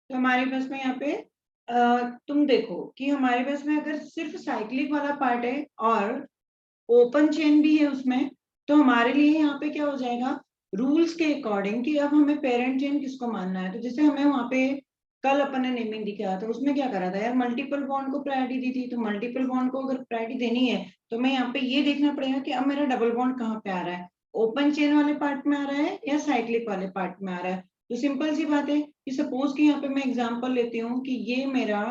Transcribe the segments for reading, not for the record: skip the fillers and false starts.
तो हमारे पास में यहाँ पे तुम देखो कि हमारे पास में अगर सिर्फ साइक्लिक वाला पार्ट है और ओपन चेन भी है उसमें, तो हमारे लिए यहाँ पे क्या हो जाएगा, रूल्स के अकॉर्डिंग कि अब हमें पेरेंट चेन किसको मानना है। तो जैसे हमें वहां पे कल अपन ने नेमिंग दिखाया था, उसमें क्या करा था यार, मल्टीपल बॉन्ड को प्रायोरिटी दी थी। तो मल्टीपल बॉन्ड को अगर प्रायोरिटी देनी है तो मैं यहाँ पे ये देखना पड़ेगा कि अब मेरा डबल बॉन्ड कहाँ पे आ रहा है, ओपन चेन वाले पार्ट में आ रहा है या साइक्लिक वाले पार्ट में आ रहा है। तो सिंपल सी बात है कि सपोज कि यहाँ पे मैं एग्जाम्पल लेती हूँ कि ये मेरा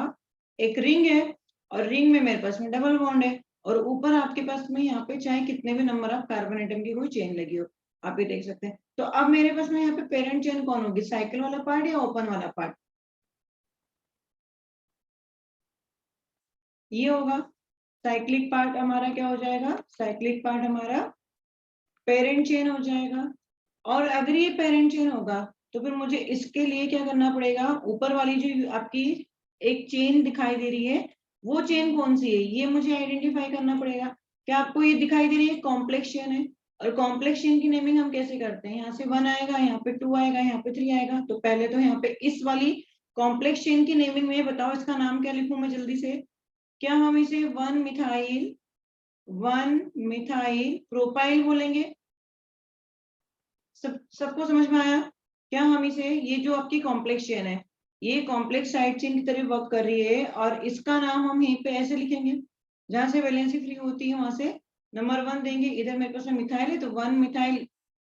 एक रिंग है और रिंग में मेरे पास में डबल बॉन्ड है, और ऊपर आपके पास में यहाँ पे चाहे कितने भी नंबर ऑफ कार्बन एटम की कोई चेन लगी हो, आप ये देख सकते हैं। तो अब मेरे पास में यहाँ पे पेरेंट चेन कौन होगी, साइकिल वाला पार्ट या ओपन वाला पार्ट, ये होगा। साइक्लिक पार्ट हमारा क्या हो जाएगा, साइक्लिक पार्ट हमारा पेरेंट चेन हो जाएगा। और अगर ये पेरेंट चेन होगा तो फिर मुझे इसके लिए क्या करना पड़ेगा, ऊपर वाली जो आपकी एक चेन दिखाई दे रही है वो चेन कौन सी है, ये मुझे आइडेंटिफाई करना पड़ेगा। क्या आपको ये दिखाई दे रही है, कॉम्प्लेक्स चेन है। और कॉम्प्लेक्स चेन की नेमिंग हम कैसे करते हैं, यहाँ से 1 आएगा, यहाँ पे 2 आएगा, यहाँ पे 3 आएगा। तो पहले तो यहाँ पे इस वाली कॉम्प्लेक्स चेन की नेमिंग में बताओ इसका नाम क्या लिखूं मैं जल्दी से। क्या हम इसे 1 मिथाइल प्रोपाइल बोलेंगे, सबको समझ में आया। क्या हम इसे, ये जो आपकी कॉम्प्लेक्स चेन है ये कॉम्प्लेक्स साइड चेन की तरह वर्क कर रही है, और इसका नाम हम यहीं पे ऐसे लिखेंगे, जहां से वैलेंसी फ्री होती है वहां से नंबर 1 देंगे। इधर मेरे पास में मिथाइल है तो 1 मिथाइल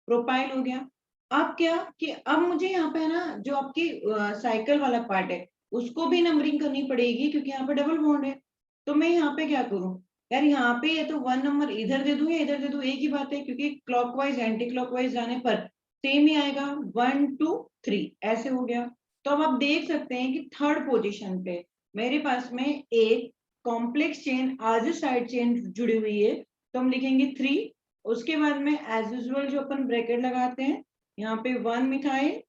प्रोपाइल हो गया। अब क्या कि अब मुझे यहाँ पे ना जो आपकी साइकिल वाला पार्ट है उसको भी नंबरिंग करनी पड़ेगी, क्योंकि यहाँ पे डबल बॉन्ड है। तो मैं यहाँ पे क्या करूं यार, यहाँ पे ये तो 1 नंबर इधर दे दूं या इधर दे दूं, एक ही बात है, क्योंकि क्लॉकवाइज एंटी क्लॉकवाइज जाने पर सेम ही आएगा, 1 2 3 ऐसे हो गया। तो अब आप देख सकते हैं कि थर्ड पोजीशन पे मेरे पास में एक कॉम्प्लेक्स चेन आज साइड चेन जुड़ी हुई है, तो हम लिखेंगे 3। उसके बाद में एज यूजुअल जो अपन ब्रैकेट लगाते हैं, यहाँ पे 1 मिथाइल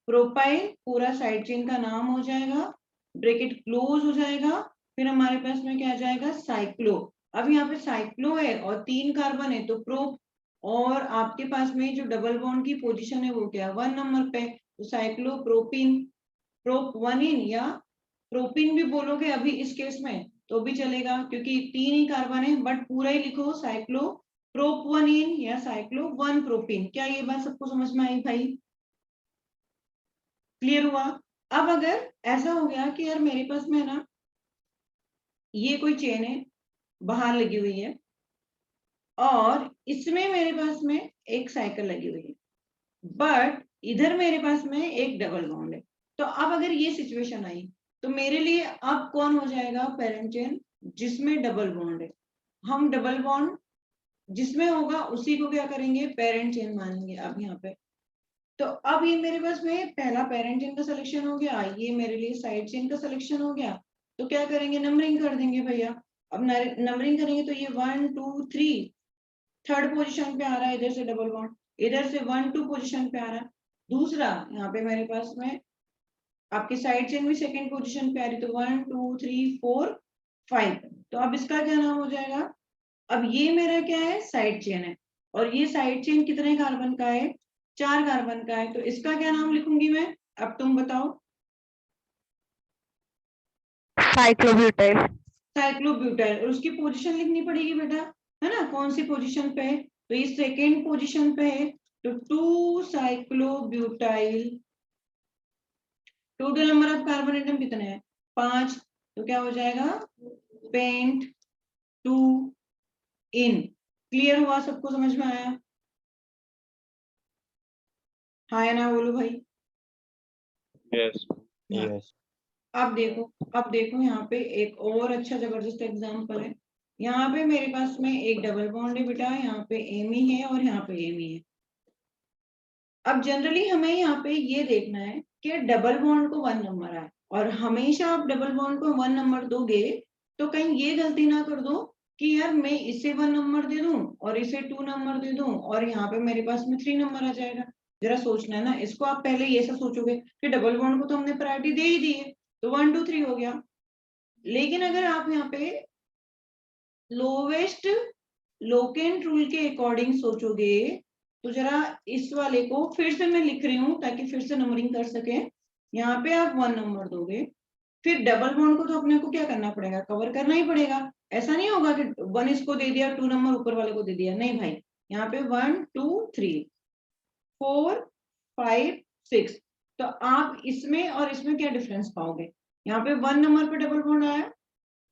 प्रोपाइल पूरा साइड चेन का नाम हो जाएगा, ब्रैकेट क्लोज हो जाएगा। फिर हमारे पास में क्या आ जाएगा, साइक्लो। अब यहाँ पे साइक्लो है और 3 कार्बन है तो प्रो, और आपके पास में जो डबल बॉन्ड की पोजीशन है वो क्या है, 1 नंबर पे, तो साइक्लो प्रोपिन, प्रोप 1 इन या प्रोपिन भी बोलोगे अभी इस केस में तो भी चलेगा, क्योंकि 3 ही कार्बन है, बट पूरा ही लिखो साइक्लो प्रोप 1 इन या साइक्लो 1 प्रोपिन। क्या ये बात सबको समझ में आई भाई, क्लियर हुआ। अब अगर ऐसा हो गया कि यार मेरे पास में ना ये कोई चेन है बाहर लगी हुई है और इसमें मेरे पास में एक साइकिल लगी हुई है, बट इधर मेरे पास में एक डबल बॉन्ड है। तो अब अगर ये सिचुएशन आई तो मेरे लिए अब कौन हो जाएगा पेरेंट चेन, जिसमें डबल बॉन्ड है। हम डबल बॉन्ड जिसमें होगा उसी को क्या करेंगे, पेरेंट चेन मानेंगे। अब यहाँ पे तो अब ये मेरे पास में पहला पेरेंट चेन का सिलेक्शन हो गया, ये मेरे लिए साइड चेन का सिलेक्शन हो गया। तो क्या करेंगे, नंबरिंग कर देंगे भैया। अब नंबरिंग करेंगे तो ये 1 2 3 थर्ड पोजीशन पे आ रहा है, इधर से डबल बॉन्ड, इधर से 1 2 पोजीशन पे आ रहा है। दूसरा यहाँ पे मेरे पास में आपकी साइड चेन भी सेकंड पोजीशन पे आ रही, तो 1 2 3 4 5। तो अब इसका क्या नाम हो जाएगा, अब ये मेरा क्या है, साइड चेन है, और ये साइड चेन कितने कार्बन का है, 4 कार्बन का है। तो इसका क्या नाम लिखूंगी मैं, अब तुम बताओ। साइक्लोब्यूटाइल। साइक्लोब्यूटाइल, और उसकी पोजीशन लिखनी पड़ेगी बेटा, है ना, कौन सी पोजीशन पे है, तो ये सेकेंड पोजीशन पे है। तो 2 साइक्लोब्यूटाइल, total number of carbon atom कितने हैं, 5। तो क्या हो जाएगा, पेंट 2 इन। क्लियर हुआ, सबको समझ में आया, हाँ या ना बोलो भाई। यस हाँ, यस। अब देखो यहाँ पे एक और अच्छा जबरदस्त एग्जांपल है। यहाँ पे मेरे पास में एक डबल बॉन्ड है बेटा, यहाँ पे एमी है और यहाँ पे एमी है। अब जनरली हमें यहाँ पे ये देखना है कि डबल बॉन्ड को 1 नंबर आए, और हमेशा आप डबल बॉन्ड को 1 नंबर दोगे तो कहीं ये गलती ना कर दो कि यार मैं इसे 1 नंबर दे दूं और इसे 2 नंबर दे दूं और यहाँ पे मेरे पास में 3 नंबर आ जाएगा। जरा सोचना है ना इसको, आप पहले ये सब सोचोगे कि डबल बॉन्ड को तो हमने प्रायोरिटी दे ही दी है तो 1 2 3 हो गया। लेकिन अगर आप यहाँ पे लोवेस्ट लोकेंट रूल के अकॉर्डिंग सोचोगे तो जरा इस वाले को फिर से मैं लिख रही हूँ ताकि फिर से नंबरिंग कर सके। यहाँ पे आप 1 नंबर दोगे, फिर डबल बॉन्ड को तो अपने को क्या करना पड़ेगा, कवर करना ही पड़ेगा। ऐसा नहीं होगा कि 1 इसको दे दिया 2 नंबर ऊपर वाले को दे दिया, नहीं भाई। यहाँ पे 1 2 3 4 5 6, तो आप इसमें और इसमें क्या डिफरेंस पाओगे। यहाँ पे 1 नंबर पे डबल बॉन्ड आया,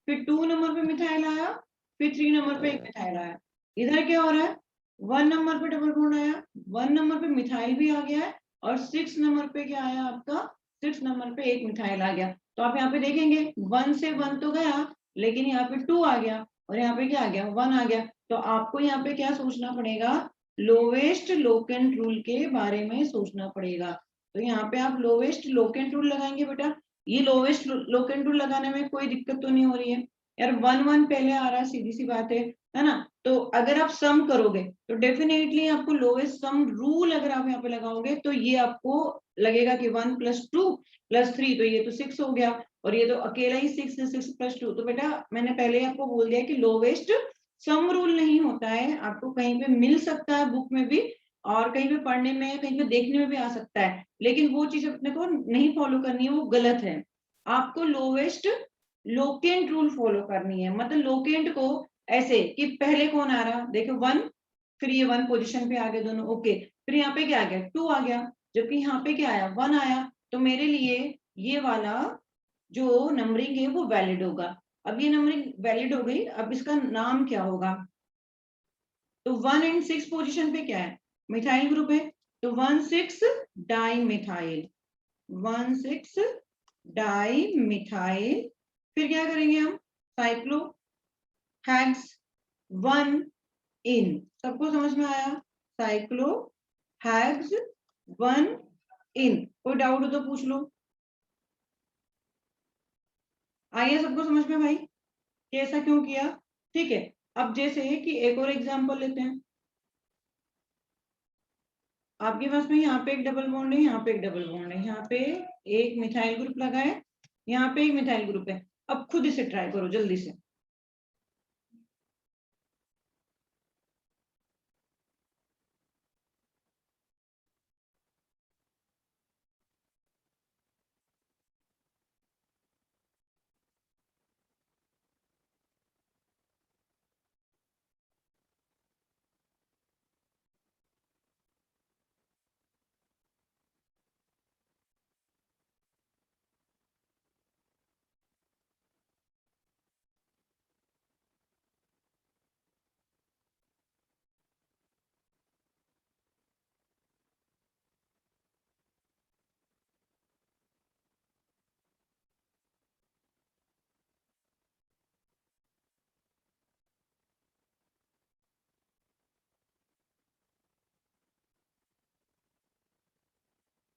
फिर 2 नंबर पे मिथाइल आया, फिर 3 नंबर पे एक मिथाइल आया। इधर क्या हो रहा है, 1 नंबर पे डबल बॉन्ड आया, 1 नंबर पे मिथाइल भी आ गया है, और 6 नंबर पे क्या आया आपका, 6 नंबर पे एक मिथाइल आ गया। तो आप यहाँ पे देखेंगे 1 से 1 तो गया, लेकिन यहाँ पे 2 आ गया, और यहाँ पे क्या आ गया, 1 आ गया। तो आपको यहाँ पे क्या सोचना पड़ेगा, लोवेस्ट लोकेंट रूल के बारे में सोचना पड़ेगा। तो यहाँ पे आप लोवेस्ट लोकेंट रूल लगाएंगे बेटा। ये लोवेस्ट लोकेंट रूल लगाने में कोई दिक्कत तो नहीं हो रही है यार, 1 1 पहले आ रहा है, सीधी सी बात है ना। तो अगर आप सम करोगे तो डेफिनेटली आपको लोवेस्ट सम रूल अगर आप यहाँ पे लगाओगे तो ये आपको लगेगा कि 1 + 2 + 3, तो ये तो 6 हो गया, और ये तो अकेला ही 6 है, 6 + 2। तो बेटा मैंने पहले आपको बोल दिया कि लोवेस्ट सम रूल नहीं होता है, आपको कहीं पे मिल सकता है बुक में भी, और कहीं पे पढ़ने में, कहीं पे देखने में भी आ सकता है, लेकिन वो चीज अपने को नहीं फॉलो करनी है, वो गलत है। आपको लोवेस्ट लोकेंट रूल फॉलो करनी है। मतलब लोकेंट को ऐसे कि पहले कौन आ रहा, देखो 1, फिर ये 1 पोजीशन पे आ गए दोनों, ओके, फिर यहाँ पे क्या आ गया, 2 आ गया, जबकि यहाँ पे क्या आया, 1 आया। तो मेरे लिए ये वाला जो नंबरिंग है वो वैलिड होगा। अब ये नंबरिंग वैलिड हो गई, अब इसका नाम क्या होगा। तो 1 एंड 6 पोजीशन पे क्या है, मिथाइल ग्रुप है, तो 1 6 डाई मिथाइल, 1 6 डाई मिथाइल। फिर क्या करेंगे हम, साइक्लो हैग्स 1 इन, सबको समझ में आया, साइक्लो हैग्स 1 इन। कोई डाउट हो तो पूछ लो। आइए सबको समझ में भाई कि ऐसा क्यों किया। ठीक है, अब जैसे कि एक और एग्जांपल लेते हैं। आपके पास में यहाँ पे एक डबल बॉन्ड है, यहाँ पे एक डबल बॉन्ड है, यहाँ पे एक मिथाइल ग्रुप लगा है, यहाँ पे एक मिथाइल ग्रुप है। अब खुद इसे ट्राई करो जल्दी से।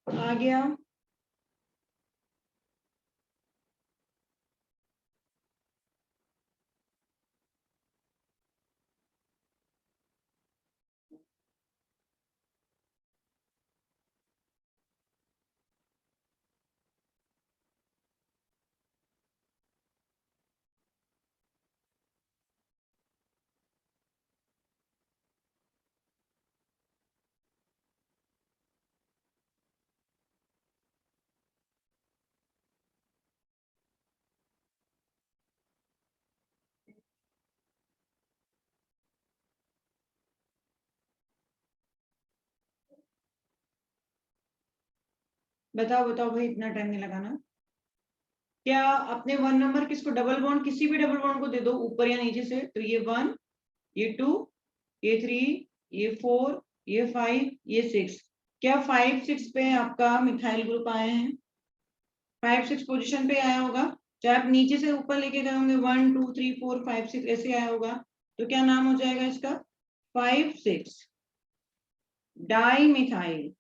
आ गया, बताओ बताओ भाई, इतना टाइम नहीं लगाना। क्या अपने 1 नंबर किसको, डबल बॉन्ड किसी भी डबल बॉन्ड को दे दो ऊपर या नीचे से, तो ये 1, ये 2, ये 3, ये 4, ये 5, ये 6। क्या 5 6 पे आपका मिथाइल ग्रुप आए हैं, 5 6 पोजीशन पे आया होगा। चाहे आप नीचे से ऊपर लेके गए होंगे 1 2 3 4 5 6 ऐसे आया होगा, तो क्या नाम हो जाएगा इसका, 5 6 डाई मिथाइल।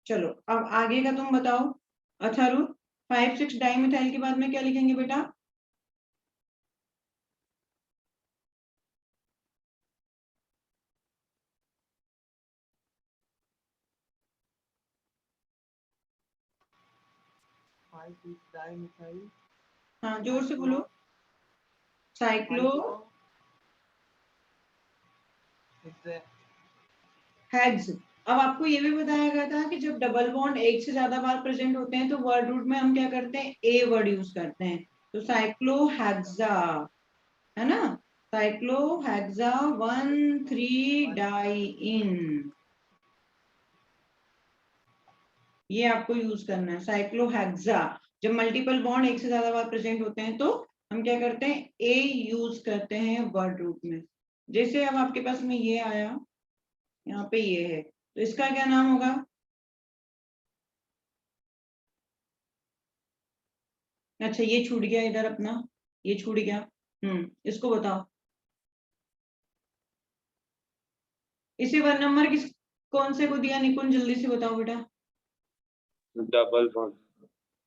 चलो अब आगे का तुम बताओ अथर्व, 5 6 डाई मिथाइल के बाद में क्या लिखेंगे बेटा। 5 6 dimethyl हाँ जोर से बोलो, साइक्लो it's a हैग्स अब आपको ये भी बताया गया था कि जब डबल बॉन्ड एक से ज्यादा बार प्रेजेंट होते हैं तो वर्ड रूट में हम क्या करते हैं, ए वर्ड यूज करते हैं। तो साइक्लोहेक्सा, है ना, साइक्लोहेक्सा 1,3 डाइइन, ये आपको यूज करना है साइक्लोहेक्सा। जब मल्टीपल बॉन्ड एक से ज्यादा बार प्रेजेंट होते हैं तो हम क्या करते हैं, ए यूज करते हैं वर्ड रूट में। जैसे अब आपके पास में ये आया, यहाँ पे ये है, तो इसका क्या नाम होगा? अच्छा ये छूट गया इधर अपना, ये छूट गया। इसको बताओ, इसे वन नंबर किस, कौन से को दिया निकुंज, जल्दी से बताओ बेटा। डबल बॉन्ड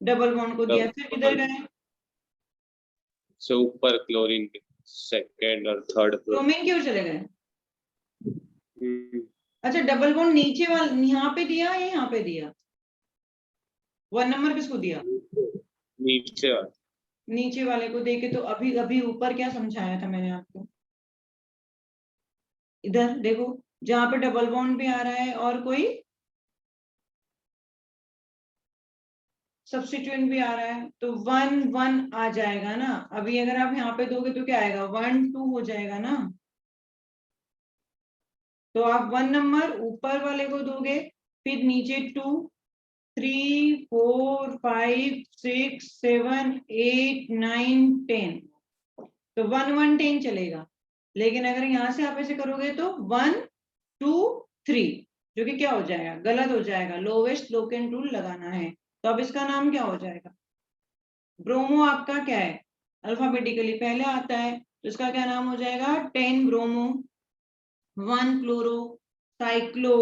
डबल बॉन्ड को दिया, फिर किधर गए? से ऊपर क्लोरीन के सेकंड और थर्ड ब्रोमीन क्यों चले गए? फ्लोर। अच्छा डबल बॉन्ड नीचे वाले यहाँ पे दिया या यहाँ पे दिया? वन नंबर किसको दिया? नीचे वाला। नीचे वाले को देके, तो अभी अभी ऊपर क्या समझाया था मैंने आपको? इधर देखो, जहां पे डबल बॉन्ड भी आ रहा है और कोई सब्स्टिट्यूएंट भी आ रहा है, तो 1 1 आ जाएगा ना। अभी अगर आप यहाँ पे दोगे तो क्या आएगा, 1 2 हो जाएगा ना। तो आप 1 नंबर ऊपर वाले को दोगे, फिर नीचे 2 3 4 5 6 7 8 9 10, तो 1 1 10 चलेगा। लेकिन अगर यहाँ से आप ऐसे करोगे तो 1 2 3, जो कि क्या हो जाएगा, गलत हो जाएगा, लोवेस्ट लोकेन रूल लगाना है। तो अब इसका नाम क्या हो जाएगा? ब्रोमो आपका क्या है, अल्फाबेटिकली पहले आता है, तो इसका क्या नाम हो जाएगा, 10 ब्रोमो 1 क्लोरो साइक्लो,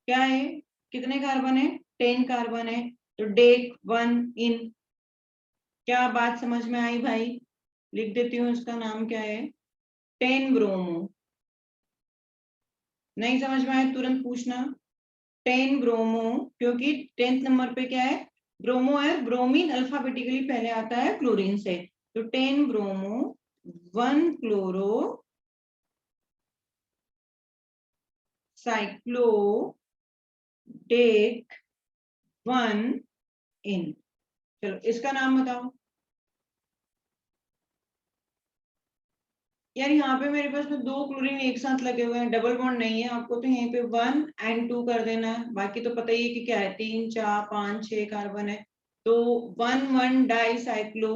क्या है, कितने कार्बन है, 10 कार्बन है, तो डेक 1 इन। क्या बात समझ में आई भाई? लिख देती हूँ, इसका नाम क्या है, 10 ब्रोमो। नहीं समझ में आए तुरंत पूछना। 10 ब्रोमो, क्योंकि 10th नंबर पे क्या है, ब्रोमो है, ब्रोमीन अल्फाबेटिकली पहले आता है क्लोरीन से, तो 10 ब्रोमो 1 क्लोरो साइक्लो डेक 1 इन। चलो इसका नाम बताओ यार। यहाँ पे मेरे पास में 2 क्लोरीन एक साथ लगे हुए हैं, डबल बॉन्ड नहीं है आपको, तो यहीं पे 1 and 2 कर देना है। बाकी तो पता ही है कि क्या है, 3 4 5 6 कार्बन है, तो 1 1 di cyclo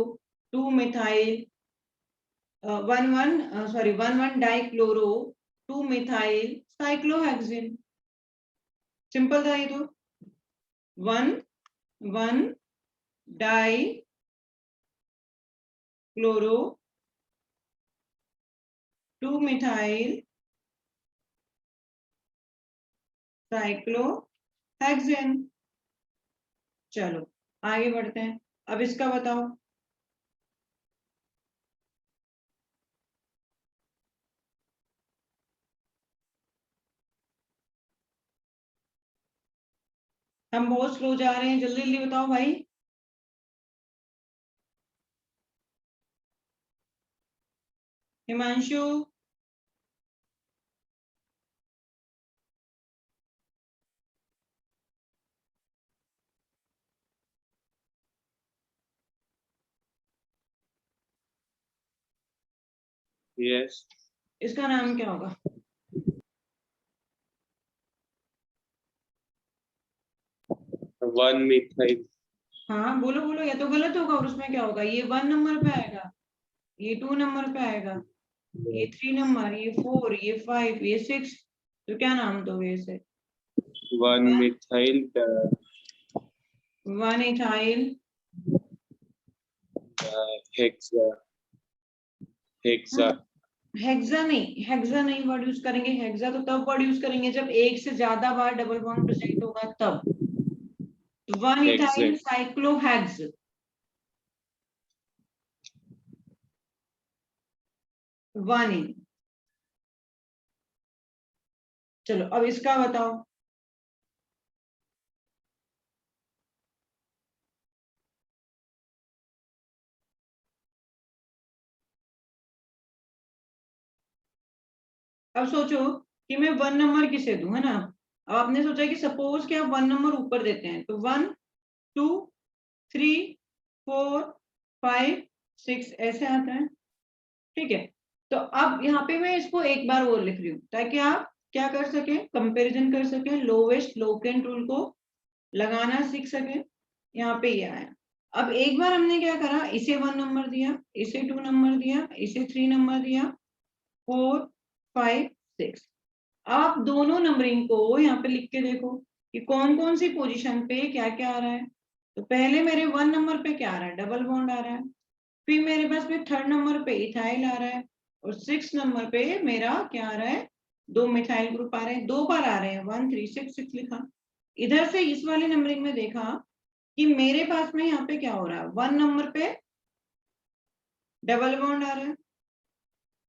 2 methyl 1 1 sorry 1 1 di chloro 2 methyl cyclohexene. Simple था ये तो। 1 1 डाई क्लोरो 2 मिथाइल साइक्लोहेक्सेन। चलो आगे बढ़ते हैं, अब इसका बताओ। हम बहुत स्लो जा रहे हैं, जल्दी जल्दी बताओ भाई। हिमांशु, यस। इसका नाम क्या होगा? 1 मिथाइल। हाँ बोलो बोलो, या तो गलत होगा और उसमें क्या होगा, ये 1 नंबर पे आएगा, ये 2 नंबर पे आएगा, ये 3 नंबर, ये 4, ये 5, ये 6, तो क्या नाम दोगे इसे? 1 methyl 1 ethyl hexa hexa. Hexa नहीं, हेक्सा नहीं वर्ड यूज करेंगे। हेक्सा तो तब वर्ड यूज करेंगे जब एक से ज्यादा बार डबल बॉन्ड प्रेजेंट होगा तब। 1 इथाइल साइक्लोहेक्स, 1 इन। चलो अब इसका बताओ। अब सोचो कि मैं 1 नंबर किसे दूं, है ना। अब आपने सोचा कि सपोज कि आप 1 नंबर ऊपर देते हैं, तो 1 2 3 4 5 6 ऐसे आता है, ठीक है। तो अब यहाँ पे मैं इसको एक बार और लिख रही हूँ ताकि आप क्या कर सके, कंपैरिजन कर सके, लोवेस्ट लोकेंट रूल को लगाना सीख सके। यहाँ पे ये आया। अब एक बार हमने क्या करा, इसे 1 नंबर दिया, इसे 2 नंबर दिया, इसे 3 नंबर दिया, 4 5 6। आप दोनों नंबरिंग को यहाँ पे लिख के देखो कि कौन कौन सी पोजीशन पे क्या क्या आ रहा है। तो पहले मेरे 1 नंबर पे क्या आ रहा है, डबल बॉन्ड आ रहा है। फिर मेरे पास में 3rd नंबर पे इथाइल आ रहा है, और 6th नंबर पे मेरा क्या आ रहा है, 2 मिथाइल ग्रुप आ रहे हैं, 2 बार आ रहे हैं, 1 3 6 6 लिखा। इधर से इस वाले नंबरिंग में देखा कि मेरे पास में यहाँ पे क्या हो रहा है, 1 नंबर पे डबल बॉन्ड आ रहा है।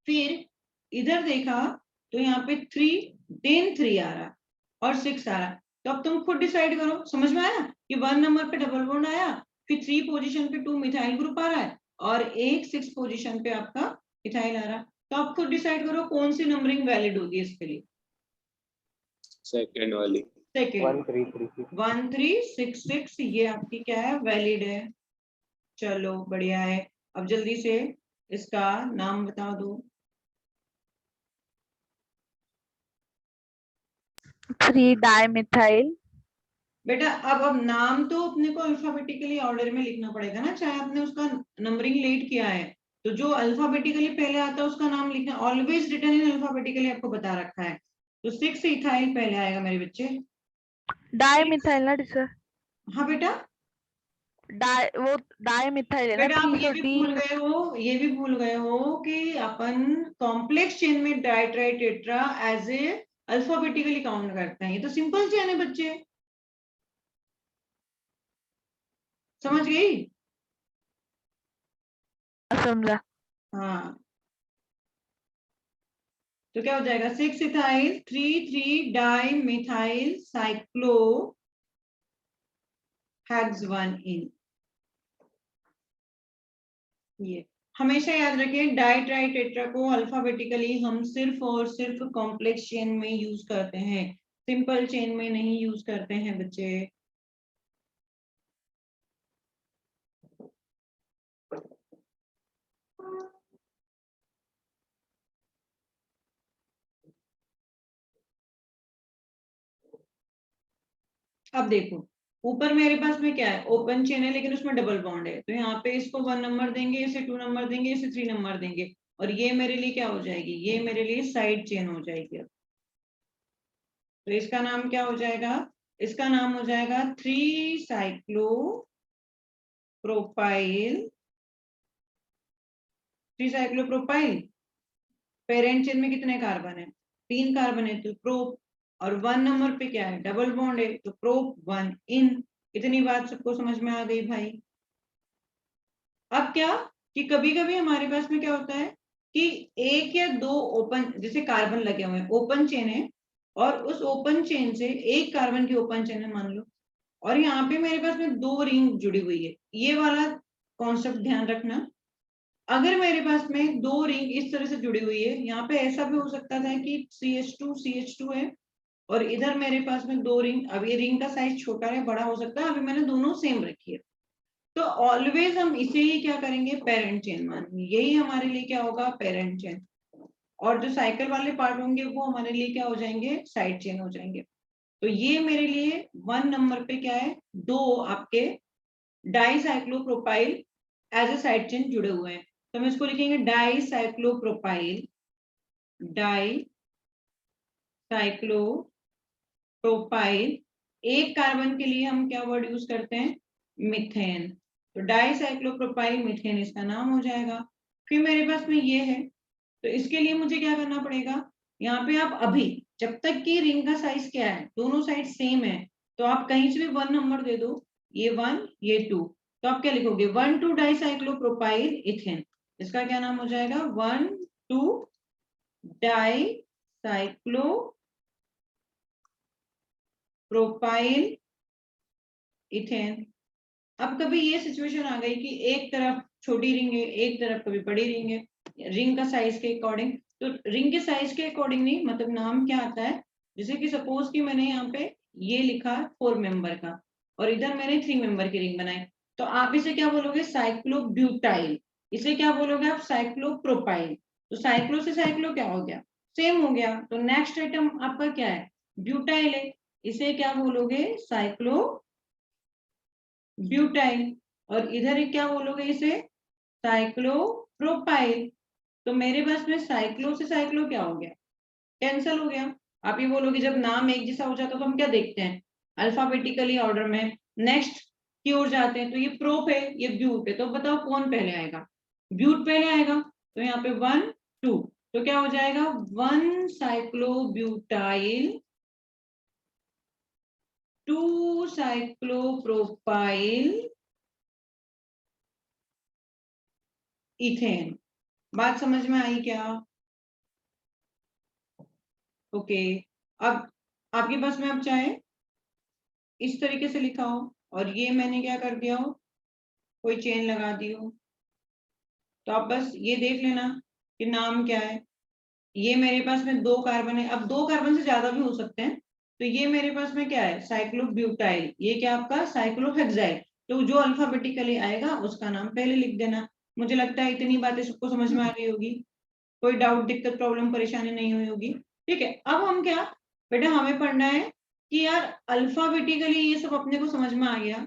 फिर इधर देखा तो यहाँ पे 3 then 3 आ रहा है और 6 आ रहा है। तो अब तुम खुद डिसाइड करो, समझ में आया कि 1 नंबर पे डबल बॉन्ड आया, फिर 3 पोजीशन पे 2 मिथाइल ग्रुप आ रहा है, और एक 6 पोजीशन पे आपका इथाइल आ रहा है। तो आप खुद डिसाइड करो कौन सी नंबरिंग वैलिड होगी इसके लिए। सेकंड वाली। सेकंड 1 3 3 6 1 3 6 6 ये आपकी क्या है, वैलिड है। चलो बढ़िया है। अब जल्दी से इसका नाम बता दो। 3-dimethyl. बेटा अब नाम तो अपने को अल्फाबेटिकली ऑर्डर में लिखना पड़ेगा ना, चाहे आपने उसका नंबरिंग लेट किया है तो जो अल्फाबेटिकली पहले आता है उसका नाम लिखना, ऑलवेज रिटन इन अल्फाबेटिकली आपको बता रखा है। तो 6 इथाइल पहले आएगा मेरे बच्चे। Dimethyl ना टीचर, हाँ बेटा, वो dimethyl है ना, बेटा आप ये भी 3 भूल गए हो, ये भी भूल गए हो कि अपन कॉम्प्लेक्स चेन में di tri tetra as a alphabetically count करते हैं। ये तो सिंपल चेन है बच्चे, समझ गई? समझा। हाँ, तो क्या हो जाएगा, 6 ethyl 3 3 di methyl cyclo hex 1 इन। ये हमेशा याद रखें, डाई ट्राई टेट्रा को अल्फाबेटिकली हम सिर्फ और सिर्फ कॉम्प्लेक्स चेन में यूज करते हैं, सिंपल चेन में नहीं यूज करते हैं बच्चे। अब देखो ऊपर मेरे पास में क्या है, ओपन चेन है लेकिन उसमें डबल बॉन्ड है, तो यहाँ पे इसको 1 नंबर देंगे, इसे 2 नंबर देंगे, इसे 3 नंबर देंगे, और ये मेरे लिए क्या हो जाएगी, ये मेरे लिए साइड चेन हो जाएगी। अब तो इसका नाम क्या हो जाएगा, इसका नाम हो जाएगा 3 cyclo propyl. 3 cyclo propyl, parent chain में कितने कार्बन है, 3 कार्बन है, तो प्रोप, और 1 नंबर पे क्या है, डबल बॉन्ड है, तो प्रोप 1 इन। इतनी बात सबको समझ में आ गई भाई? अब क्या कि कभी कभी हमारे पास में क्या होता है कि एक या दो ओपन, जैसे कार्बन लगे हुए हैं, ओपन चेन है, और उस ओपन चेन से एक कार्बन की ओपन चेन है मान लो, और यहाँ पे मेरे पास में 2 रिंग जुड़ी हुई है। ये वाला कॉन्सेप्ट ध्यान रखना, अगर मेरे पास में 2 रिंग इस तरह से जुड़ी हुई है, यहाँ पे ऐसा भी हो सकता था कि CH2 है, और इधर मेरे पास में 2 रिंग, अब ये रिंग का साइज छोटा है बड़ा हो सकता है, अभी मैंने दोनों सेम रखी है, तो ऑलवेज हम इसे ही क्या करेंगे, पेरेंट चेन मानेंगे, यही हमारे लिए क्या होगा, पेरेंट चेन, और जो साइकिल वाले पार्ट होंगे वो हमारे लिए क्या हो जाएंगे, साइड चेन हो जाएंगे। तो ये मेरे लिए 1 नंबर पे क्या है, 2 आपके डाइसाइक्लोप्रोपाइल एज ए साइड चेन जुड़े हुए हैं, तो हम इसको लिखेंगे डाइसाइक्लोप्रोपाइल, डाइसाइक्लोप्रोपाइल। एक कार्बन के लिए हम क्या वर्ड यूज करते हैं, मीथेन, तो डाइसाइक्लोप्रोपाइल मीथेन इसका नाम हो जाएगा। फिर मेरे पास में ये है, तो इसके लिए मुझे क्या करना पड़ेगा, यहाँ पे आप अभी जब तक कि रिंग का साइज क्या है, दोनों साइड सेम है, तो आप कहीं से भी 1 नंबर दे दो, ये 1 ये 2, तो आप क्या लिखोगे, 1 2 डाइसाइक्लोप्रोपाइल इथेन, इसका क्या नाम हो जाएगा, 1 2 डाइसाइक्लोप्रोपाइल इथेन। अब कभी ये सिचुएशन आ गई कि एक तरफ छोटी रिंग है, एक तरफ कभी बड़ी रिंग है, रिंग का साइज के अकॉर्डिंग, तो रिंग के साइज के अकॉर्डिंग नहीं, मतलब नाम क्या आता है, जैसे कि सपोज कि मैंने यहाँ पे ये लिखा 4 मेंबर का और इधर मैंने 3 मेंबर की रिंग बनाई, तो आप इसे क्या बोलोगे? साइक्लोब्यूटाइल। इसे क्या बोलोगे आप? साइक्लोप्रोपाइल। तो साइक्लो से साइक्लो क्या हो गया? सेम हो गया। तो नेक्स्ट आइटम आपका क्या है? ब्यूटाइल है। इसे क्या बोलोगे? Cyclo butyl. और इधर क्या बोलोगे इसे? साइक्लोप्रोपाइल। तो मेरे पास में साइक्लो से साइक्लो क्या हो गया? कैंसल हो गया। आप ये बोलोगे जब नाम एक जैसा हो जाता है तो हम क्या देखते हैं? अल्फाबेटिकली ऑर्डर में नेक्स्ट की ओर जाते हैं। तो ये प्रोप है, ये ब्यूट है, तो बताओ कौन पहले आएगा? ब्यूट पहले आएगा। तो यहाँ पे 1 2, तो क्या हो जाएगा? 1 साइक्लोब्यूटाइल, 2 साइक्लोप्रोपाइल इथेन। बात समझ में आई क्या? ओके। अब आपके पास में आप चाहे इस तरीके से लिखा हो और ये मैंने क्या कर दिया हो, कोई चेन लगा दी हो, तो आप बस ये देख लेना कि नाम क्या है। ये मेरे पास में 2 कार्बन है, अब 2 कार्बन से ज्यादा भी हो सकते हैं। तो ये मेरे पास में क्या है? साइक्लोब्यूटाइल। ये क्या आपका? साइक्लोहेक्साइल। तो जो अल्फाबेटिकली आएगा उसका नाम पहले लिख देना। मुझे लगता है इतनी बातें सबको समझ में आ गई होगी, कोई डाउट दिक्कत प्रॉब्लम परेशानी नहीं हुई होगी। ठीक है, अब हम क्या बेटा हमें पढ़ना है कि यार अल्फाबेटिकली ये सब अपने को समझ में आ गया।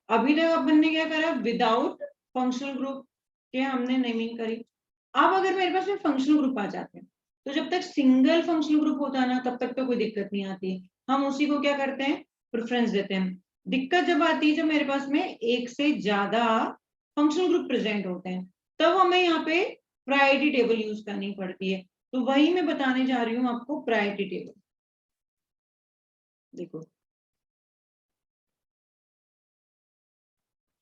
अभी तक अपन ने क्या करा? विदाउट फंक्शनल ग्रुप के हमने नेमिंग करी। अब अगर मेरे पास में फंक्शनल ग्रुप आ जाते हैं, तो जब तक सिंगल फंक्शनल ग्रुप होता है ना तब तक तो कोई दिक्कत नहीं आती, हम उसी को क्या करते हैं? प्रेफरेंस देते हैं। दिक्कत जब आती है जब मेरे पास में एक से ज्यादा फंक्शनल ग्रुप प्रेजेंट होते हैं, तब हमें यहाँ पे प्रायोरिटी टेबल यूज करनी पड़ती है। तो वही मैं बताने जा रही हूँ आपको, प्रायोरिटी टेबल। देखो,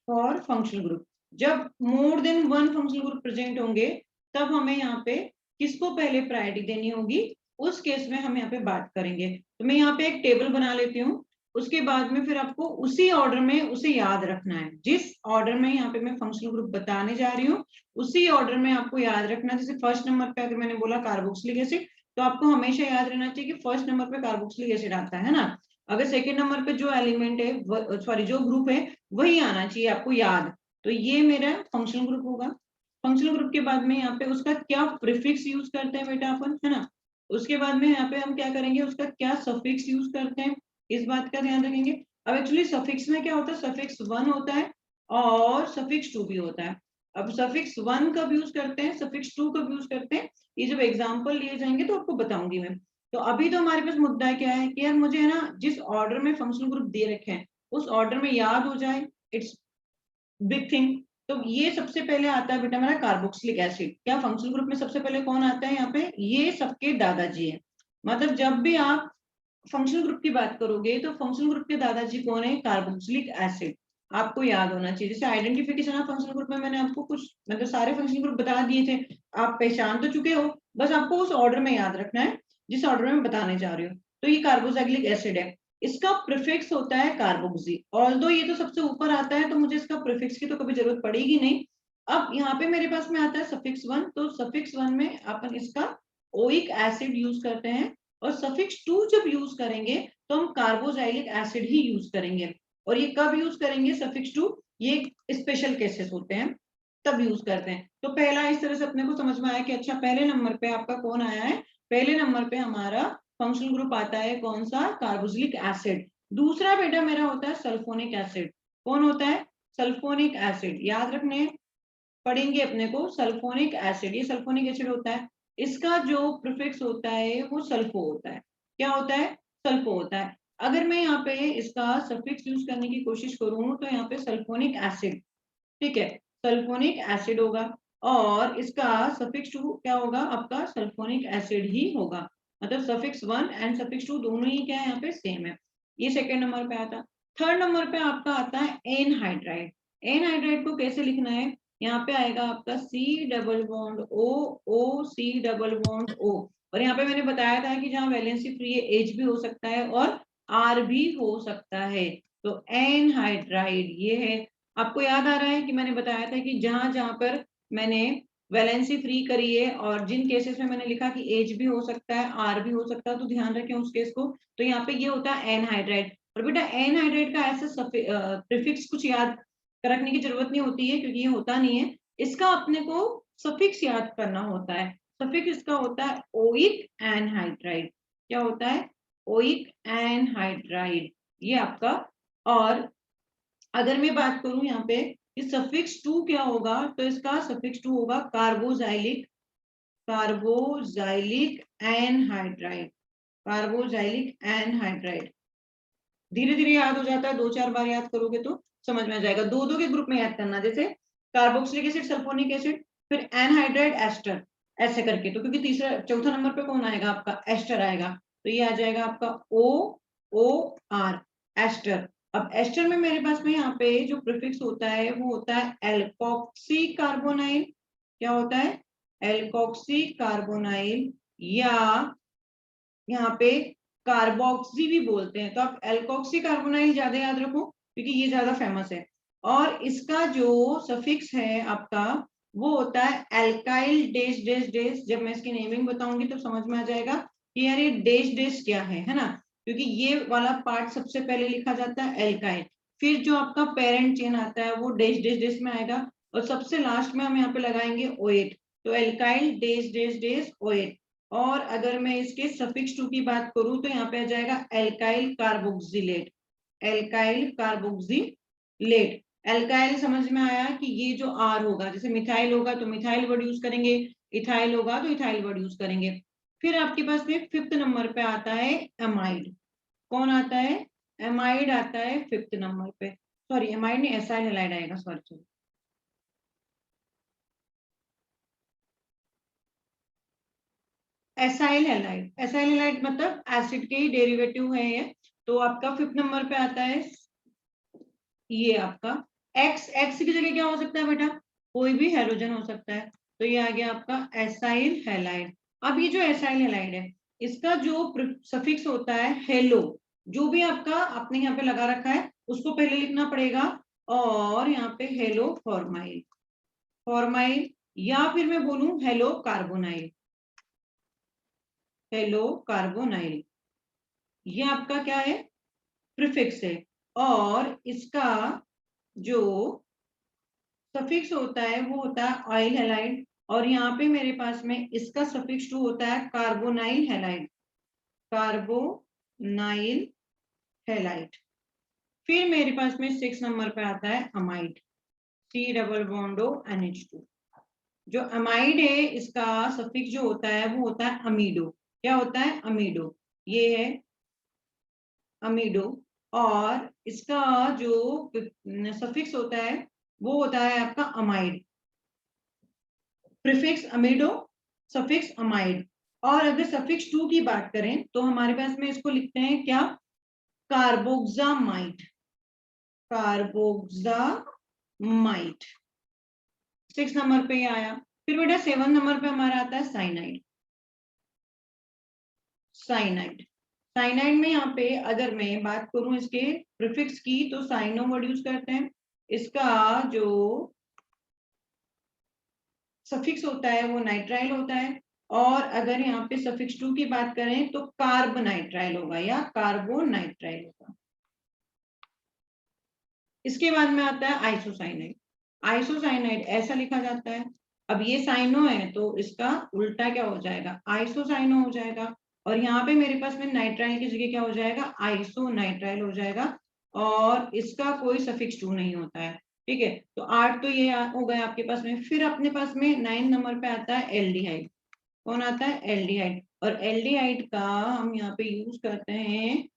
फॉर फंक्शनल ग्रुप, जब more than 1 functional group present होंगे तब हमें यहाँ पे किसको पहले प्रायोरिटी देनी होगी, उस केस में हम यहाँ पे बात करेंगे। तो मैं यहाँ पे एक टेबल बना लेती हूँ, उसके बाद में फिर आपको उसी ऑर्डर में उसे याद रखना है। जिस ऑर्डर में यहाँ पे मैं फंक्शनल ग्रुप बताने जा रही हूँ उसी ऑर्डर में आपको याद रखना। जैसे फर्स्ट नंबर पे अगर मैंने बोला कार्बोक्सिलिक एसिड, तो आपको हमेशा याद रहना चाहिए कि फर्स्ट नंबर पे कार्बोक्सिलिक एसिड आता है ना। अगर सेकेंड नंबर पे जो एलिमेंट है, सॉरी जो ग्रुप है, वही आना चाहिए आपको याद। तो ये मेरा फंक्शनल ग्रुप होगा। फंक्शनल ग्रुप के बाद में यहाँ पे उसका क्या प्रीफिक्स यूज करते हैं बेटा अपन, है ना। उसके बाद में यहाँ पे हम क्या करेंगे? उसका क्या सफिक्स यूज करते हैं, इस बात का ध्यान रखेंगे। अब एक्चुअली सफिक्स में क्या होता है? सफिक्स 1 होता है और सफिक्स 2 भी होता है। अब सफिक्स 1 कब यूज करते हैं, सफिक्स 2 कब यूज करते हैं, ये जब एग्जाम्पल लिए जाएंगे तो आपको बताऊंगी मैं। तो अभी तो हमारे पास मुद्दा क्या है कि यार मुझे है ना जिस ऑर्डर में फंक्शनल ग्रुप दे रखे हैं उस ऑर्डर में याद हो जाए, इट्स बिग थिंग। तो ये सबसे पहले आता है बेटा मेरा कार्बोक्सिलिक एसिड। क्या फंक्शनल ग्रुप में सबसे पहले कौन आता है यहाँ पे? ये सबके दादाजी है। मतलब जब भी आप फंक्शनल ग्रुप की बात करोगे तो फंक्शनल ग्रुप के दादाजी कौन है? Carboxylic acid. आपको याद होना चाहिए। जैसे आइडेंटिफिकेशन ऑफ फंक्शनल ग्रुप में मैंने आपको कुछ मतलब सारे फंक्शनल ग्रुप बता दिए थे, आप पहचान तो चुके हो, बस आपको उस ऑर्डर में याद रखना है जिस ऑर्डर में मैं बताने जा रही हूँ। तो ये कार्बोक्सिलिक एसिड है, इसका प्रीफिक्स होता है कार्बोक्सी। ऑल्दो ये तो सबसे ऊपर आता है तो मुझे इसका प्रीफिक्स की तो कभी जरूरत पड़ेगी नहीं। अब यहाँ पे मेरे पास में आता है सफिक्स 1, तो सफिक्स 1 में अपन इसका ओइक एसिड यूज करते हैं। और सफिक्स 2 जब यूज करेंगे तो हम कार्बोक्सिलिक एसिड ही यूज करेंगे। और ये कब यूज करेंगे सफिक्स 2? ये स्पेशल केसेस होते हैं तब यूज करते हैं। तो पहला इस तरह से अपने को समझ में आया कि अच्छा पहले नंबर पे आपका कौन आया है? पहले नंबर पे हमारा फंक्शनल ग्रुप आता है कौन सा? Carboxylic acid. दूसरा बेटा मेरा होता है सल्फोनिक एसिड। कौन होता है? Sulphonic acid. याद रखने पढ़ेंगे अपने को सल्फोनिक एसिड, ये सल्फोनिक एसिड होता है। इसका जो प्रीफिक्स होता है वो सल्फो होता है। क्या होता है? सल्फो होता है। अगर मैं यहाँ पे इसका सफिक्स यूज करने की कोशिश करूं तो यहाँ पे सल्फोनिक एसिड, ठीक है, सल्फोनिक एसिड होगा। और इसका सफिक्स 2 क्या होगा? आपका सल्फोनिक एसिड ही होगा। मतलब सफिक्स 1 एंड सफिक्स 2 दोनों ही क्या है यहाँ पे? सेम है। ये सेकेंड नंबर पे आता है। थर्ड नंबर पे आपका आता है एनहाइड्राइड। एनहाइड्राइड को कैसे लिखना है? यहाँ पे आएगा आपका C double bond O, O C double bond O। और यहाँ पे मैंने बताया था कि जहाँ वैलेंसी फ्री है H भी हो सकता है और R भी हो सकता है। तो एनहाइड्राइड ये है। आपको याद आ रहा है कि मैंने बताया था कि जहां जहां पर मैंने वैलेंसी फ्री करिए, और जिन केसेस में मैंने लिखा कि एच भी हो सकता है, आर भी हो सकता है, तो ध्यान रखें उस केस को। तो यहाँ पे ये होता है एनहाइड्राइड। और बेटा एनहाइड्राइड का ऐसा प्रीफिक्स कुछ याद रखने की जरूरत नहीं होती है, क्योंकि ये होता नहीं है। इसका अपने को सफिक्स याद करना होता है। सफिक्स इसका होता है ओइक एनहाइड्राइड। क्या होता है? ओइक एनहाइड्राइड, ये आपका। और अगर मैं बात करूं यहाँ पे कि सफिक्स टू क्या होगा, तो इसका सफिक्स टू होगा carboxylic, carboxylic anhydride, carboxylic anhydride. धीरे धीरे याद हो जाता है, 2-4 बार याद करोगे तो समझ में आ जाएगा। दो दो के ग्रुप में याद करना, जैसे कार्बोक्सिलिक एसिड, सल्फोनिक एसिड, फिर एनहाइड्राइड, एस्टर, ऐसे करके। तो क्योंकि तीसरा चौथा नंबर पे कौन आएगा आपका? एस्टर आएगा। तो ये आ जाएगा आपका OOR, एस्टर। अब एस्टर में मेरे पास में यहाँ पे जो प्रीफिक्स होता है वो होता है एल्कोक्सी कार्बोनाइल। क्या होता है? एल्कोक्सी कार्बोनाइल, या यहाँ पे कार्बोक्सी भी बोलते हैं। तो आप एल्कोक्सी कार्बोनाइल ज्यादा याद रखो, क्योंकि ये ज्यादा फेमस है। और इसका जो सफिक्स है आपका वो होता है एल्काइल डेश डेश डेश। जब मैं इसकी नेमिंग बताऊंगी तो समझ में आ जाएगा कि यार ये डेश डेश क्या है ना, क्योंकि ये वाला पार्ट सबसे पहले लिखा जाता है एल्काइल, फिर जो आपका पेरेंट चेन आता है वो डेश डेश डेश में आएगा, और सबसे लास्ट में हम यहाँ पे लगाएंगे OH। तो alkyl dash dash dash OH। और अगर मैं इसके सफिक्स टू की बात करूं तो यहाँ पे आ जाएगा alkyl carboxylate, alkyl carboxylate. Alkyl समझ में आया कि ये जो आर होगा, जैसे मिथाइल होगा तो मिथाइल वर्ड यूज करेंगे, इथाइल होगा तो इथाइल वर्ड यूज करेंगे। फिर आपके पास में 5th नंबर पे आता है एमाइड। कौन आता है? एमाइड आता है 5th नंबर पे। सॉरी, एमाइड नहीं, एसाइल हैलाइड आएगा, sorry. Acyl halide, acyl halide मतलब एसिड के ही डेरिवेटिव है ये। तो आपका 5th नंबर पे आता है ये आपका एक्स। एक्स की जगह क्या हो सकता है बेटा? कोई भी हैलोजन हो सकता है। तो ये आ गया आपका एसाइल हैलाइड। अब ये जो एसाइल हैलाइड है, इसका जो सफिक्स होता है हेलो, जो भी आपका आपने यहाँ पे लगा रखा है उसको पहले लिखना पड़ेगा। और यहाँ पे हेलो फॉर्माइल, फॉर्माइल, या फिर मैं बोलूं हेलो कार्बोनाइल, हेलो कार्बोनाइल, ये आपका क्या है? प्रीफिक्स है। और इसका जो सफिक्स होता है वो होता है ऑयल हैलाइड। और यहाँ पे मेरे पास में इसका सफिक्स टू होता है कार्बोनाइल हैलाइड, कार्बोनाइल हैलाइड। फिर मेरे पास में 6 नंबर पे आता है अमाइड, C+O NH2। जो अमाइड है इसका सफिक्स जो होता है वो होता है अमीडो। क्या होता है? अमीडो, ये है अमीडो। और इसका जो सफिक्स होता है वो होता है आपका अमाइड, प्रीफिक्स अमीडो, सफिक्स अमाइड। और अगर सफिक्स टू की बात करें तो हमारे पास में इसको लिखते हैं क्या? Carboxamide, carboxamide. 6 नंबर पे ये आया। फिर बेटा 7 नंबर पे हमारा आता है साइनाइड, साइनाइड। साइनाइड में यहाँ पे अगर मैं बात करूं इसके प्रीफिक्स की तो साइनो वर्ड यूज करते हैं। इसका जो सफिक्स होता है वो नाइट्राइल होता है। और अगर यहाँ पे सफिक्स टू की बात करें तो कार्बोनाइट्राइल होगा या कार्बोनाइट्राइल होगा। इसके बाद में आता है आइसोसाइनाइड। आइसोसाइनाइड ऐसा लिखा जाता है। अब ये साइनो है तो इसका उल्टा क्या हो जाएगा? आइसोसाइनो हो जाएगा। और यहाँ पे मेरे पास में नाइट्राइल की जगह क्या हो जाएगा? आइसोनाइट्राइल हो जाएगा। और इसका कोई सफिक्स टू नहीं होता है। ठीक है, तो 8 तो ये हो गए आपके पास में। फिर अपने पास में 9 नंबर पे आता है एल्डिहाइड। कौन आता है? एल्डिहाइड। और एल्डिहाइड का हम यहाँ पे यूज करते हैं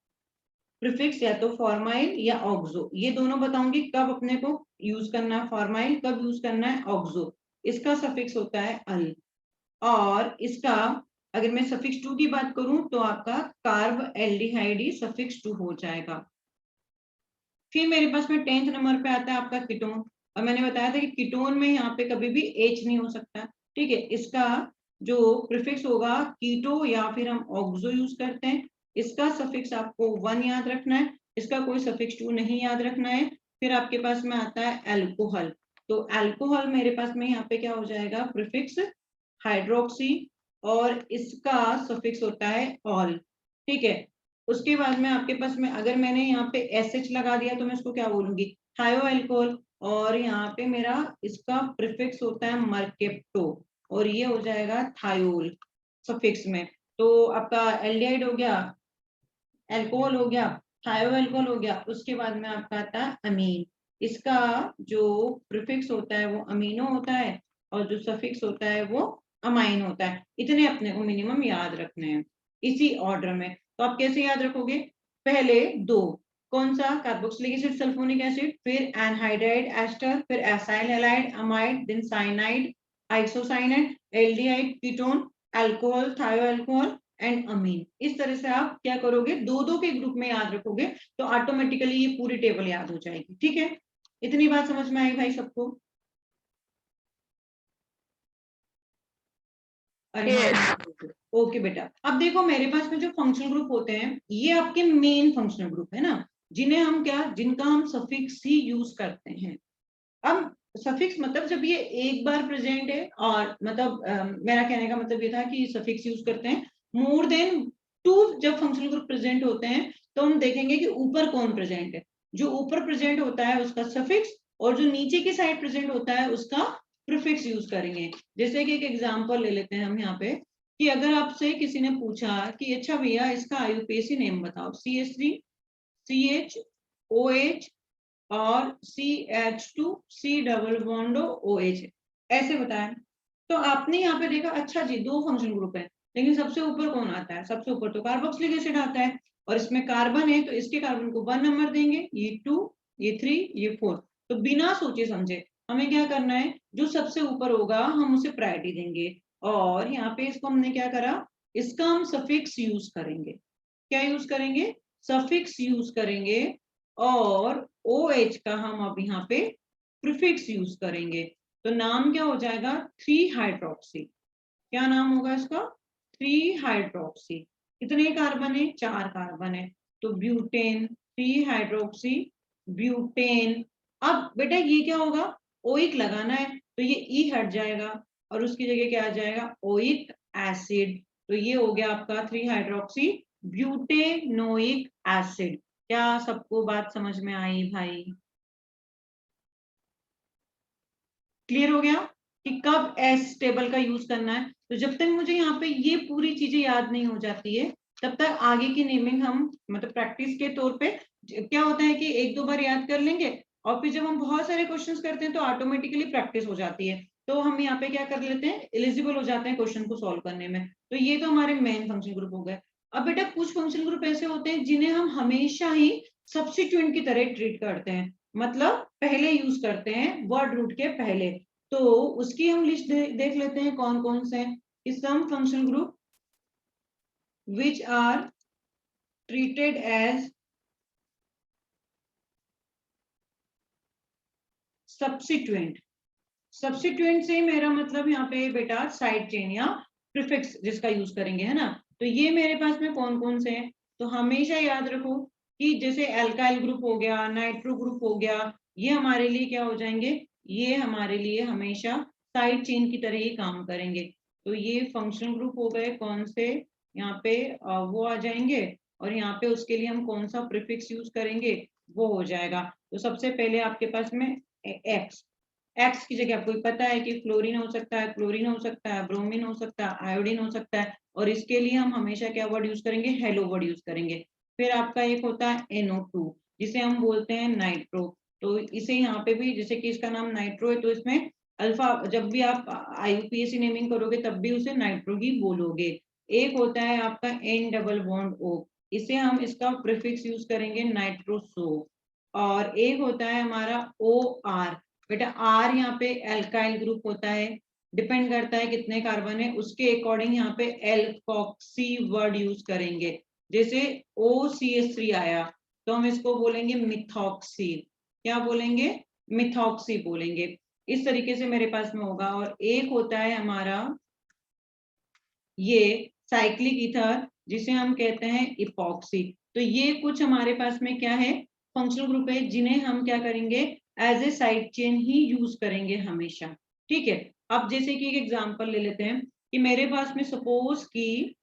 प्रीफिक्स या तो फॉर्माइल या ऑक्सो। ये दोनों बताऊंगी कब अपने को यूज करना है फॉर्माइल, कब यूज करना है ऑक्सो। इसका सफिक्स होता है अल। और इसका अगर मैं सफिक्स टू की बात करूं तो आपका कार्ब एल्डिहाइड ही सफिक्स टू हो जाएगा। फिर मेरे पास में 10th नंबर पे आता है आपका कीटोन। और मैंने बताया था कि कीटोन में यहाँ पे कभी भी H नहीं हो सकता। ठीक है, इसका जो प्रीफिक्स होगा कीटो या फिर हम ऑक्सो यूज करते हैं। इसका सफिक्स आपको 1 याद रखना है, इसका कोई सफिक्स 2 नहीं याद रखना है। फिर आपके पास में आता है एल्कोहल। तो अल्कोहल मेरे पास में यहाँ पे क्या हो जाएगा, प्रीफिक्स हाइड्रोक्सी, और इसका सफिक्स होता है ऑल। ठीक है, उसके बाद में आपके पास में अगर मैंने यहाँ पे SH लगा दिया तो मैं इसको क्या बोलूंगी, थायो अल्कोहल, और यहाँ पे मेरा इसका प्रीफिक्स होता है मर्केप्टो, और ये हो जाएगा थायोल सफिक्स में। तो आपका एल्डिहाइड हो गया, अल्कोहल हो गया, थायो अल्कोहल हो गया, उसके बाद में आपका आता है अमीन। इसका जो प्रीफिक्स होता है वो अमीनो होता है, और जो सफिक्स होता है वो अमाइन होता है। इतने अपने को मिनिमम याद रखने हैं इसी ऑर्डर में। तो आप कैसे याद रखोगे, पहले दो, कौन सा, कार्बोक्सिलिक एसिड, सल्फोनिक एसिड, फिर एनहाइड्राइड एस्टर, फिर acyl halide amide, then cyanide, isocyanide, aldehyde, ketone, alcohol, thio alcohol and amine. इस तरह से आप क्या करोगे, दो दो के ग्रुप में याद रखोगे तो ऑटोमेटिकली ये पूरी टेबल याद हो जाएगी। ठीक है, इतनी बात समझ में आई भाई सबको? Yes. ओके बेटा, अब देखो मेरे पास में जो फंक्शनल ग्रुप होते हैं ये आपके मेन फंक्शनल ग्रुप है ना, जिन्हें हम क्या, जिनका हम सफिक्स ही यूज करते हैं। अब सफिक्स मतलब जब ये एक बार प्रेजेंट है, और मतलब मेरा कहने का मतलब ये था कि सफिक्स यूज करते हैं मोर देन 2, जब फंक्शनल ग्रुप प्रेजेंट होते हैं तो हम देखेंगे कि ऊपर कौन प्रेजेंट है, जो ऊपर प्रेजेंट होता है उसका सफिक्स, और जो नीचे की साइड प्रेजेंट होता है उसका प्रीफिक्स यूज करेंगे। जैसे कि एक एग्जांपल ले लेते हैं हम यहाँ पे, कि अगर आपसे किसी ने पूछा कि अच्छा भैया इसका आईयूपीएसी नेम बताओ, CH3 CHOH और CH2 C double bond OH, ऐसे बताया। तो आपने यहाँ पे देखा अच्छा जी दो फंक्शन ग्रुप है, लेकिन सबसे ऊपर कौन आता है, सबसे ऊपर तो कार्बोक्सिलिक एसिड आता है, और इसमें कार्बन है तो इसके कार्बन को 1 नंबर देंगे, ये 2, ये 3, ये 4। तो बिना सोचे समझे हमें क्या करना है, जो सबसे ऊपर होगा हम उसे प्रायोरिटी देंगे, और यहाँ पे इसको हमने क्या करा, इसका हम सफिक्स यूज करेंगे। क्या यूज करेंगे, सफिक्स यूज करेंगे, और OH का हम अब यहाँ पे प्रीफिक्स यूज करेंगे। तो नाम क्या हो जाएगा, 3 हाइड्रोक्सी। क्या नाम होगा इसका, 3 हाइड्रोक्सी। कितने कार्बन है, 4 कार्बन है, तो ब्यूटेन, 3 हाइड्रोक्सी ब्यूटेन। अब बेटा ये क्या होगा, ओइक लगाना है तो ये ई हट जाएगा और उसकी जगह क्या आ जाएगा, ओइक एसिड। तो ये हो गया आपका 3 हाइड्रोक्सी ब्यूटेनोइक एसिड। क्या सबको बात समझ में आई भाई? क्लियर हो गया कि कब एस टेबल का यूज करना है। तो जब तक मुझे यहाँ पे ये पूरी चीजें याद नहीं हो जाती है तब तक आगे की नेमिंग हम मतलब प्रैक्टिस के तौर पे क्या होता है कि एक दो बार याद कर लेंगे, और फिर जब हम बहुत सारे क्वेश्चंस करते हैं तो ऑटोमेटिकली प्रैक्टिस हो जाती है, तो हम यहाँ पे क्या कर लेते हैं, एलिजिबल हो जाते हैं क्वेश्चन को सॉल्व करने में। तो ये तो हमारे मेन फंक्शन ग्रुप हो गए। अब बेटा कुछ फंक्शन ग्रुप ऐसे होते हैं जिन्हें हम हमेशा ही सब्स्टिट्यूएंट की तरह ट्रीट करते हैं, मतलब पहले यूज करते हैं वर्ड रूट के पहले। तो उसकी हम लिस्ट देख लेते हैं कौन कौन से हैं। Some function group which are treated as substituent. Substituent से मेरा मतलब यहाँ पे बेटा साइड चेन या प्रीफिक्स जिसका यूज करेंगे, है ना। तो ये मेरे पास में कौन कौन से हैं, तो हमेशा याद रखो कि जैसे एल्काइल ग्रुप हो गया, नाइट्रो ग्रुप हो गया, ये हमारे लिए क्या हो जाएंगे, ये हमारे लिए हमेशा साइड चेन की तरह ही काम करेंगे। तो ये फंक्शनल ग्रुप हो गए कौन से, यहाँ पे वो आ जाएंगे, और यहाँ पे उसके लिए हम कौन सा प्रीफिक्स यूज करेंगे वो हो जाएगा। तो सबसे पहले आपके पास में एक्स, एक्स की जगह आपको पता है कि फ्लोरीन हो सकता है, क्लोरीन हो सकता है, ब्रोमीन हो सकता है, आयोडीन हो सकता है, और इसके लिए हम हमेशा क्या वर्ड यूज करेंगे, हेलो वर्ड यूज करेंगे। फिर आपका एक होता है NO2 जिसे हम बोलते हैं नाइट्रो। तो इसे यहाँ पे भी जैसे कि इसका नाम नाइट्रो है तो इसमें अल्फा, जब भी आप IUPAC नेमिंग करोगे तब भी उसे नाइट्रो ही बोलोगे। एक होता है आपका N डबल बॉन्ड O, इसे हम इसका प्रीफिक्स यूज करेंगे नाइट्रोसो। और एक होता है हमारा OR, बेटा आर यहाँ पे एल्काइल ग्रुप होता है, डिपेंड करता है कितने कार्बन है उसके अकॉर्डिंग यहाँ पे एल्कोक्सी वर्ड यूज करेंगे। जैसे OCH3 आया तो हम इसको बोलेंगे मिथॉक्सी। क्या बोलेंगे, मिथॉक्सी बोलेंगे। इस तरीके से मेरे पास में होगा। और एक होता है हमारा ये साइक्लिक ईथर जिसे हम कहते हैं इपॉक्सी। तो ये कुछ हमारे पास में क्या है, फंक्शनल ग्रुप है जिन्हें हम क्या करेंगे एज ए साइड चेन ही यूज करेंगे हमेशा। ठीक है, अब जैसे कि एक एग्जांपल ले लेते हैं कि मेरे पास में सपोज कि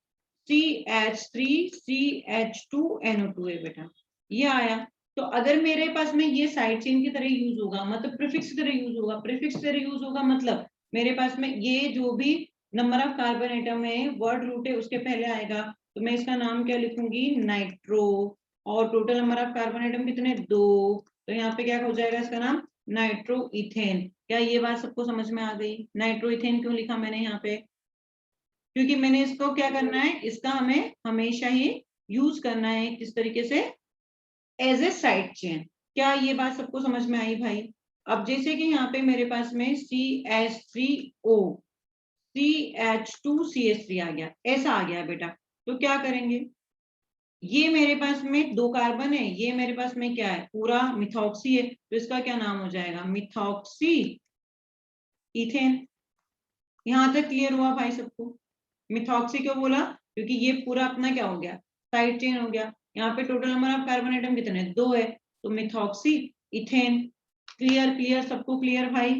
CH3CH2NO2 है बेटा, ये आया। तो अगर मेरे पास में ये साइड चेन की तरह यूज होगा, मतलब प्रीफिक्स की तरह यूज होगा, प्रीफिक्स की तरह यूज होगा मतलब मेरे पास में ये जो भी नंबर ऑफ कार्बन एटम है, वर्ड रूट है, उसके पहले आएगा, तो मैं इसका नाम क्या लिखूंगी, नाइट्रो। और total number of carbon atom कितने, 2, तो यहाँ पे क्या हो जाएगा इसका नाम, नाइट्रो इथेन। क्या ये बात सबको समझ में आ गई? नाइट्रो इथेन क्यों लिखा मैंने यहाँ पे, क्योंकि मैंने इसको क्या करना है, इसका हमें हमेशा ही यूज करना है किस तरीके से, एज ए साइड चेन। क्या ये बात सबको समझ में आई भाई? अब जैसे कि यहाँ पे मेरे पास में CH3O CH2CH3 आ गया, ऐसा आ गया बेटा, तो क्या करेंगे, ये मेरे पास में 2 कार्बन है, ये मेरे पास में क्या है, पूरा मिथॉक्सी है, तो इसका क्या नाम हो जाएगा, मिथॉक्सी इथेन। यहां तक क्लियर हुआ भाई सबको? मिथॉक्सी क्यों बोला, क्योंकि ये पूरा अपना क्या हो गया, साइड चेन हो गया। यहाँ पे total number of carbon atom कितने, 2 है, तो मिथॉक्सी इथेन। क्लियर क्लियर सबको क्लियर भाई?